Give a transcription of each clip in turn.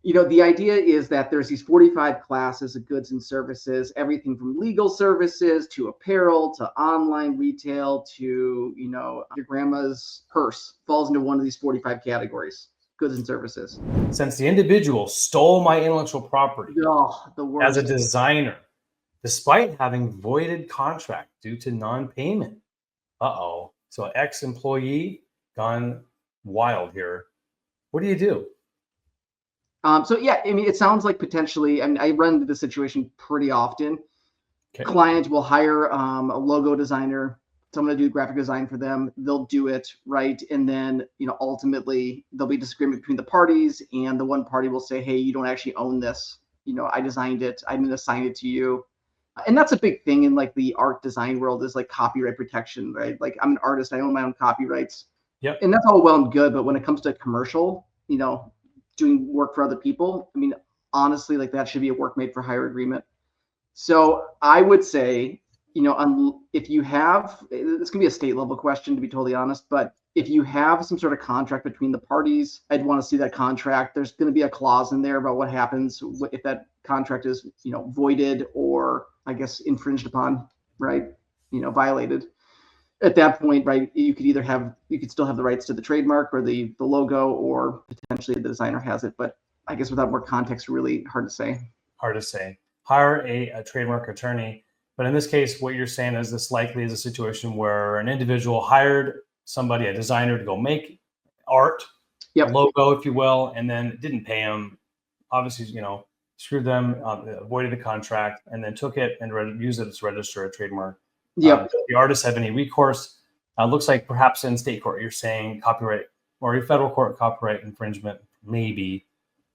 The idea is that there's these 45 classes of goods and services, everything from legal services to apparel to online retail to, your grandma's purse falls into one of these 45 categories, goods and services. Since the individual stole my intellectual property the worst. as a designer, despite having voided contract due to non-payment. So ex-employee gone wild here. What do you do? So yeah, it sounds like potentially, I run into this situation pretty often. Okay. Client will hire a logo designer, someone to do graphic design for them. They'll do it, right? And then, ultimately there'll be disagreement between the parties, and the one party will say, hey, you don't actually own this. I designed it. I didn't assign it to you. And that's a big thing in like the art design world, is like copyright protection, right? Like, I'm an artist, I own my own copyrights. Yep. And that's all well and good, but when it comes to commercial, doing work for other people, honestly, like, that should be a work made for hire agreement. So I would say, if you have, it's gonna be a state level question, to be totally honest, but if you have some sort of contract between the parties, I'd want to see that contract. There's going to be a clause in there about what happens if that contract is, voided or, I guess, infringed upon, right? Violated. At that point, right, you could still have the rights to the trademark or the logo, or potentially the designer has it. But I guess without more context, really hard to say. Hard to say. Hire a trademark attorney. But in this case, what you're saying is this likely is a situation where an individual hired somebody, a designer, to go make art, Yep. a logo, if you will, and then didn't pay them. Obviously, screwed them, avoided the contract, and then took it and used it to register a trademark. Yep. Does the artist have any recourse? Looks like perhaps in state court, you're saying copyright, or a federal court copyright infringement, maybe.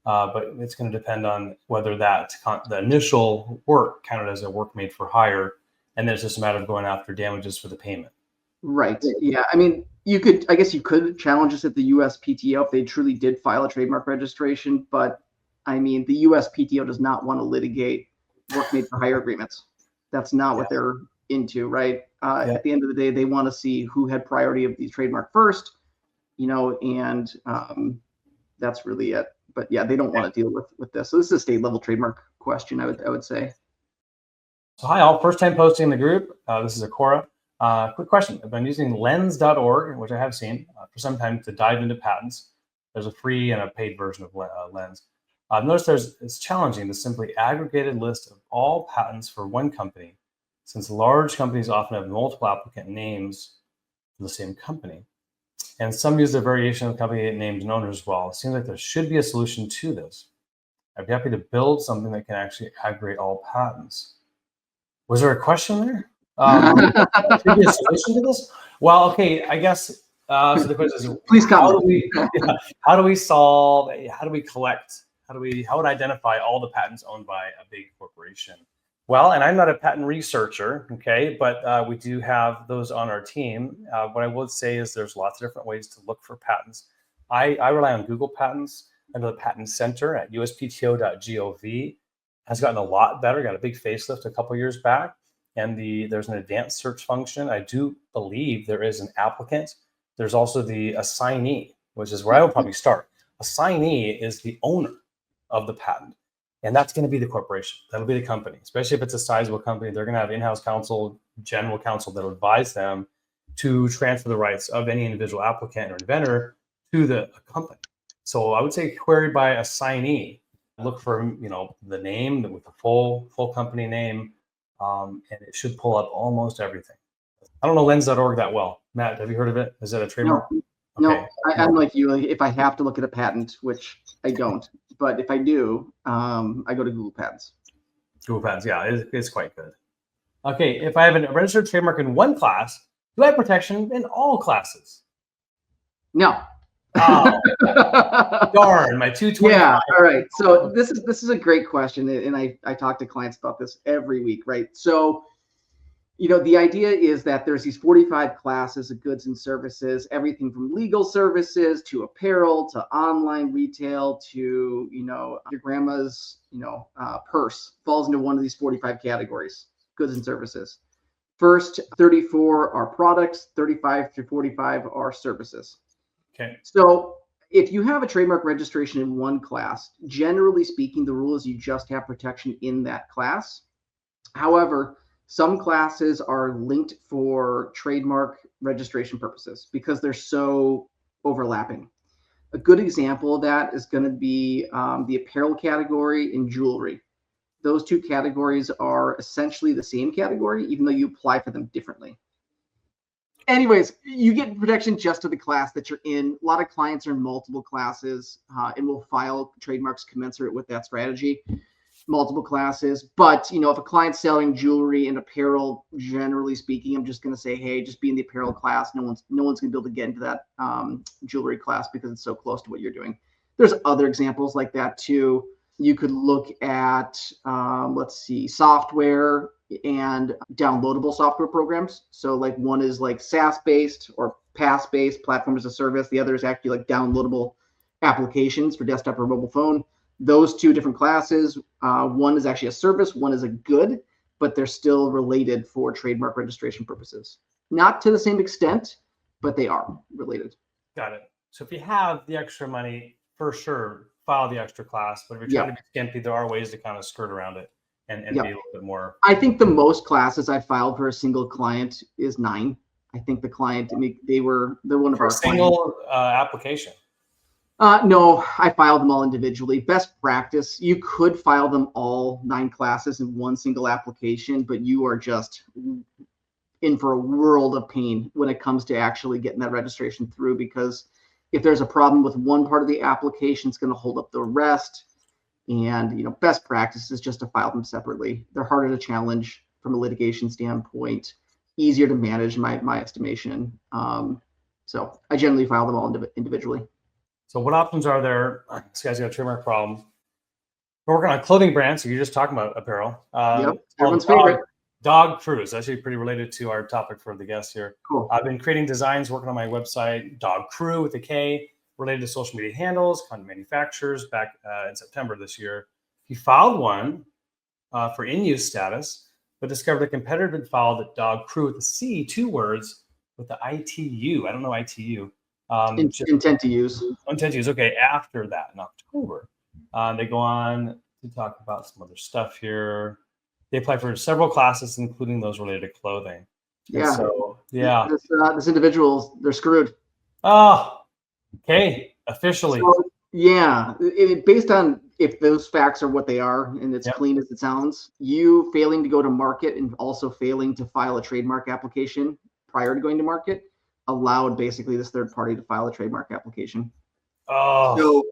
But it's going to depend on whether the initial work counted as a work made for hire, and then it's just a matter of going after damages for the payment. Right. Yeah. I guess you could challenge this at the USPTO if they truly did file a trademark registration, but the USPTO does not want to litigate work made for hire agreements. That's not what they're into, right? At the end of the day, they want to see who had priority of the trademark first, and that's really it. But yeah, they don't want to deal with this. So this is a state level trademark question, I would say. So hi all, first time posting in the group. This is Akora. Quick question. I've been using lens.org, which I have seen for some time, to dive into patents. There's a free and a paid version of Lens. I've noticed it's challenging to simply aggregated list of all patents for one company, since large companies often have multiple applicant names for the same company. And some use a variation of company names and owners as well. It seems like there should be a solution to this. I'd be happy to build something that can actually aggregate all patents. Was there a question there? Should be a solution to this? Well, okay, I guess, so the question is, please come. How do we solve, how do we collect, how would I identify all the patents owned by a big corporation? Well, and I'm not a patent researcher, okay, but we do have those on our team. What I would say is there's lots of different ways to look for patents. I rely on Google Patents. I know the Patent Center at uspto.gov has gotten a lot better, got a big facelift a couple years back. And there's an advanced search function. I do believe there is an applicant. There's also the assignee, which is where I would probably start. Assignee is the owner of the patent. And that's going to be the corporation. That'll be the company. Especially if it's a sizable company, they're going to have in-house counsel, general counsel that'll advise them to transfer the rights of any individual applicant or inventor to the company. So I would say query by assignee. Look for the name with the full company name, and it should pull up almost everything. I don't know lens.org that well. Matt, have you heard of it? Is that a trademark? No, okay. I'm like you. If I have to look at a patent, which I don't, but if I do, I go to Google Patents. Google Patents, yeah, it's quite good. Okay, if I have a registered trademark in one class, do I have protection in all classes? No. Oh, darn, my 225. Yeah, all right. So this is a great question, and I talk to clients about this every week, right? So, the idea is that there's these 45 classes of goods and services, everything from legal services to apparel to online retail to, your grandma's, purse falls into one of these 45 categories, goods and services. First 34 are products, 35 to 45 are services. Okay. So, if you have a trademark registration in one class, generally speaking, the rule is you just have protection in that class. However, some classes are linked for trademark registration purposes because they're so overlapping. A good example of that is going to be the apparel category and jewelry. Those two categories are essentially the same category, even though you apply for them differently. Anyways, you get protection just to the class that you're in. A lot of clients are in multiple classes and will file trademarks commensurate with that strategy, multiple classes. But, if a client's selling jewelry and apparel, generally speaking, I'm just going to say, hey, just be in the apparel class. No one's going to be able to get into that jewelry class because it's so close to what you're doing. There's other examples like that too. You could look at, software and downloadable software programs. So like one is like SaaS-based or PaaS-based, platform as a service. The other is actually like downloadable applications for desktop or mobile phone. Those two different classes, one is actually a service, one is a good, but they're still related for trademark registration purposes. Not to the same extent, but they are related. Got it. So if you have the extra money, for sure, file the extra class. But if you're trying to be skimpy, there are ways to kind of skirt around it and be a little bit more. I think the most classes I filed for a single client is 9. I think the client, they're one of our single application. No, I filed them all individually. Best practice, you could file them all 9 classes in one single application, but you are just in for a world of pain when it comes to actually getting that registration through, because if there's a problem with one part of the application, it's going to hold up the rest. And, best practice is just to file them separately. They're harder to challenge from a litigation standpoint, easier to manage, my estimation. So I generally file them all individually. So what options are there? This guy's got a trademark problem. We're working on a clothing brand, so you're just talking about apparel. Everyone's favorite. Dog Crew. Actually pretty related to our topic for the guest here. Cool. I've been creating designs, working on my website, Dog Crew with a K, related to social media handles, content manufacturers back in September this year. He filed one for in-use status, but discovered a competitor had filed a Dog Crew with a C, 2 words, with the ITU. I don't know ITU. Intent to use. Intent to use. Okay, after that in October. They go on to talk about some other stuff here. They apply for several classes, including those related to clothing. Yeah. So, yeah. This individual, they're screwed. Oh, okay. Officially. So, based on if those facts are what they are and it's clean as it sounds, you failing to go to market and also failing to file a trademark application prior to going to market allowed basically this third party to file a trademark application. Oh. So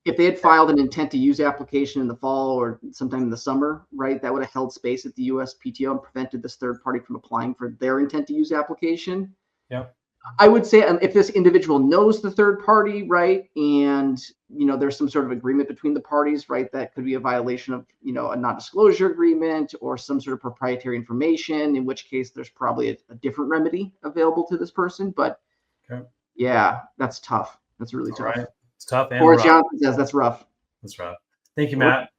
if they had filed an intent to use application in the fall or sometime in the summer, right, that would have held space at the USPTO and prevented this third party from applying for their intent to use application. Yeah. I would say if this individual knows the third party, right, and there's some sort of agreement between the parties, right, that could be a violation of a non-disclosure agreement or some sort of proprietary information, in which case there's probably a different remedy available to this person. But that's tough. That's really tough. Right. It's tough. And or as Jonathan says, that's rough. That's rough. Thank you, Matt.